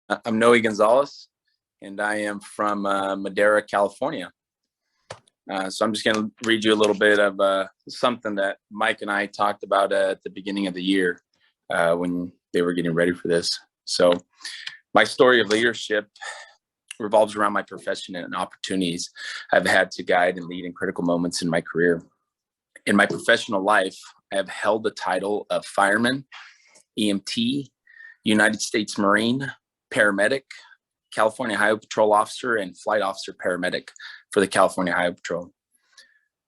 I'm Noe Gonzalez, and I am from Madera, California. So I'm just going to read you a little bit of something that Mike and I talked about at the beginning of the year when they were getting ready for this. So my story of leadership revolves around my profession and opportunities I've had to guide and lead in critical moments in my career. In my professional life, I have held the title of fireman, EMT, United States Marine, paramedic, California Highway Patrol officer, and flight officer paramedic for the California Highway Patrol.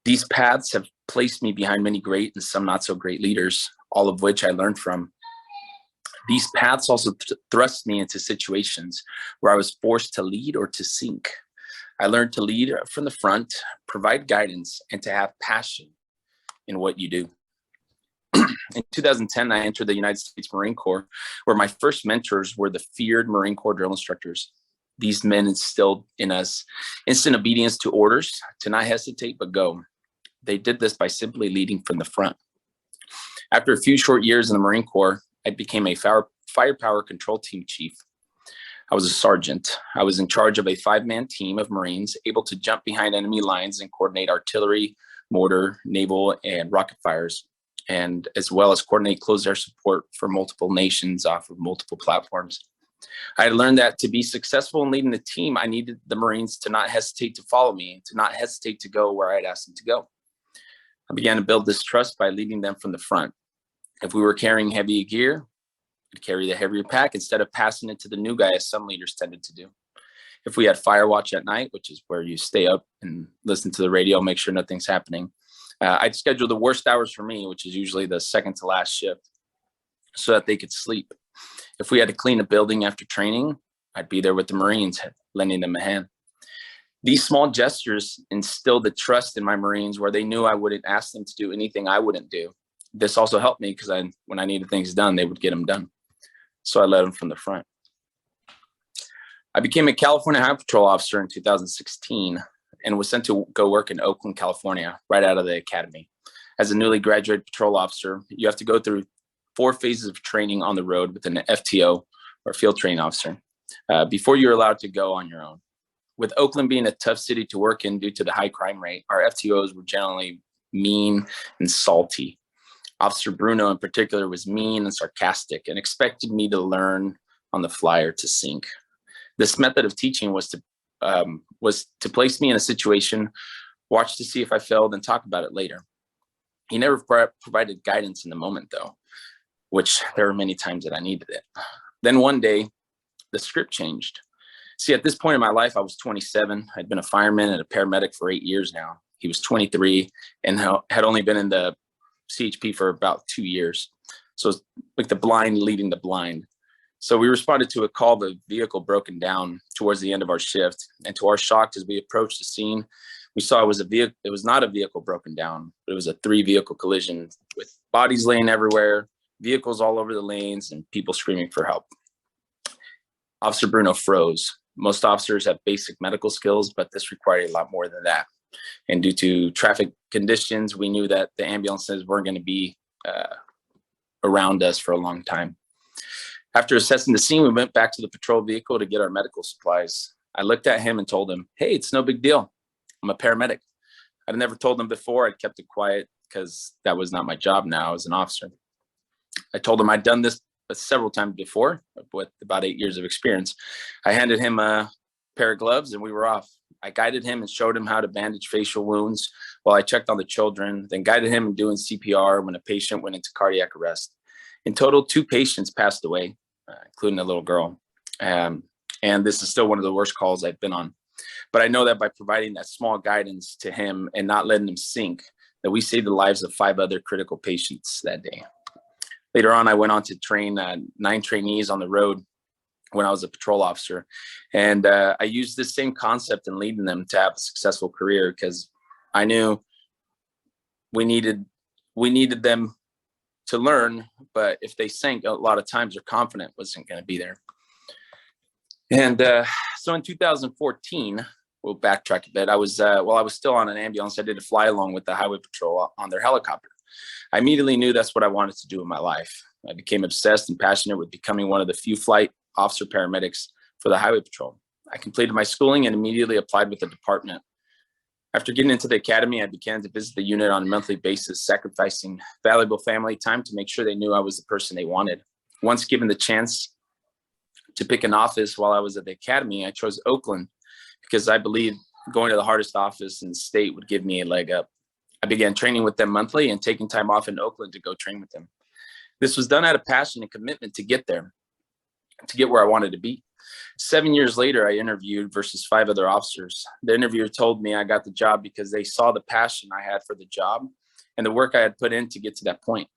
These paths have placed me behind many great and some not so great leaders, all of which I learned from. These paths also thrust me into situations where I was forced to lead or to sink. I learned to lead from the front, provide guidance, and to have passion in what you do. In 2010, I entered the United States Marine Corps, where my first mentors were the feared Marine Corps drill instructors. These men instilled in us instant obedience to orders, to not hesitate but go. They did this by simply leading from the front. After a few short years in the Marine Corps, I became a firepower control team chief. I was a sergeant. I was in charge of a 5-man team of Marines able to jump behind enemy lines and coordinate artillery, mortar, naval, and rocket fires, and as well as coordinate closed air support for multiple nations off of multiple platforms. I had learned that to be successful in leading the team, I needed the Marines to not hesitate to follow me, to not hesitate to go where I'd asked them to go. I began to build this trust by leading them from the front. If we were carrying heavy gear, I'd carry the heavier pack instead of passing it to the new guy, as some leaders tended to do. If we had fire watch at night, which is where you stay up and listen to the radio, make sure nothing's happening, I'd schedule the worst hours for me, which is usually the second to last shift, so that they could sleep. If we had to clean a building after training, I'd be there with the Marines, lending them a hand. These small gestures instilled the trust in my Marines, where they knew I wouldn't ask them to do anything I wouldn't do. This also helped me because when I needed things done, they would get them done. So I led them from the front. I became a California Highway Patrol officer in 2016 and was sent to go work in Oakland, California, right out of the academy. As a newly graduated patrol officer, you have to go through 4 phases of training on the road with an FTO, or field training officer, before you're allowed to go on your own. With Oakland being a tough city to work in due to the high crime rate, our FTOs were generally mean and salty. Officer Bruno in particular was mean and sarcastic and expected me to learn on the fly or to sink. This method of teaching was to place me in a situation, watch to see if I failed, and talk about it later. He never provided guidance in the moment, though, which there were many times that I needed it. Then one day, the script changed. See, at this point in my life, I was 27. I'd been a fireman and a paramedic for 8 years now. He was 23 and had only been in the CHP for about 2 years. So it's like the blind leading the blind. So we responded to a call of a vehicle broken down towards the end of our shift. And to our shock, as we approached the scene, we saw it was not a vehicle broken down, but it was a 3-vehicle collision with bodies laying everywhere, vehicles all over the lanes, and people screaming for help. Officer Bruno froze. Most officers have basic medical skills, but this required a lot more than that. And due to traffic conditions, we knew that the ambulances weren't going to be around us for a long time. After assessing the scene, we went back to the patrol vehicle to get our medical supplies. I looked at him and told him, "Hey, it's no big deal. I'm a paramedic." I'd never told him before. I'd kept it quiet because that was not my job now as an officer. I told him I'd done this several times before with about 8 years of experience. I handed him a pair of gloves and we were off. I guided him and showed him how to bandage facial wounds while I checked on the children, then guided him in doing CPR when a patient went into cardiac arrest. In total, 2 patients passed away, including a little girl. And this is still one of the worst calls I've been on. But I know that by providing that small guidance to him and not letting him sink, that we saved the lives of 5 other critical patients that day. Later on, I went on to train 9 trainees on the road when I was a patrol officer. And I used this same concept in leading them to have a successful career because I knew we needed them to learn, but if they sank, a lot of times their confidence wasn't going to be there. And so in 2014, we'll backtrack a bit. While I was still on an ambulance, I did a fly along with the highway patrol on their helicopter. I immediately knew that's what I wanted to do in my life. I became obsessed and passionate with becoming one of the few flight officer paramedics for the highway patrol. I completed my schooling and immediately applied with the department. After getting into the academy, I began to visit the unit on a monthly basis, sacrificing valuable family time to make sure they knew I was the person they wanted. Once given the chance to pick an office while I was at the academy, I chose Oakland because I believed going to the hardest office in the state would give me a leg up. I began training with them monthly and taking time off in Oakland to go train with them. This was done out of passion and commitment to get there, to get where I wanted to be. 7 years later, I interviewed versus 5 other officers. The interviewer told me I got the job because they saw the passion I had for the job and the work I had put in to get to that point.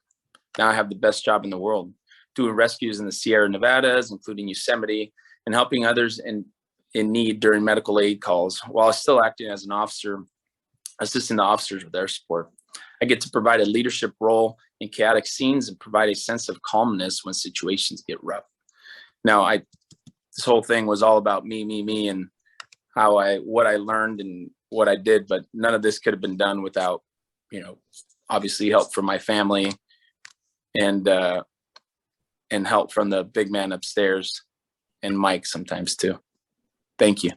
Now I have the best job in the world, doing rescues in the Sierra Nevadas, including Yosemite, and helping others in need during medical aid calls, while still acting as an officer, assisting the officers with their support. I get to provide a leadership role in chaotic scenes and provide a sense of calmness when situations get rough. Now, this whole thing was all about me, and what I learned and what I did, but none of this could have been done without, obviously help from my family and help from the big man upstairs and Mike sometimes too. Thank you.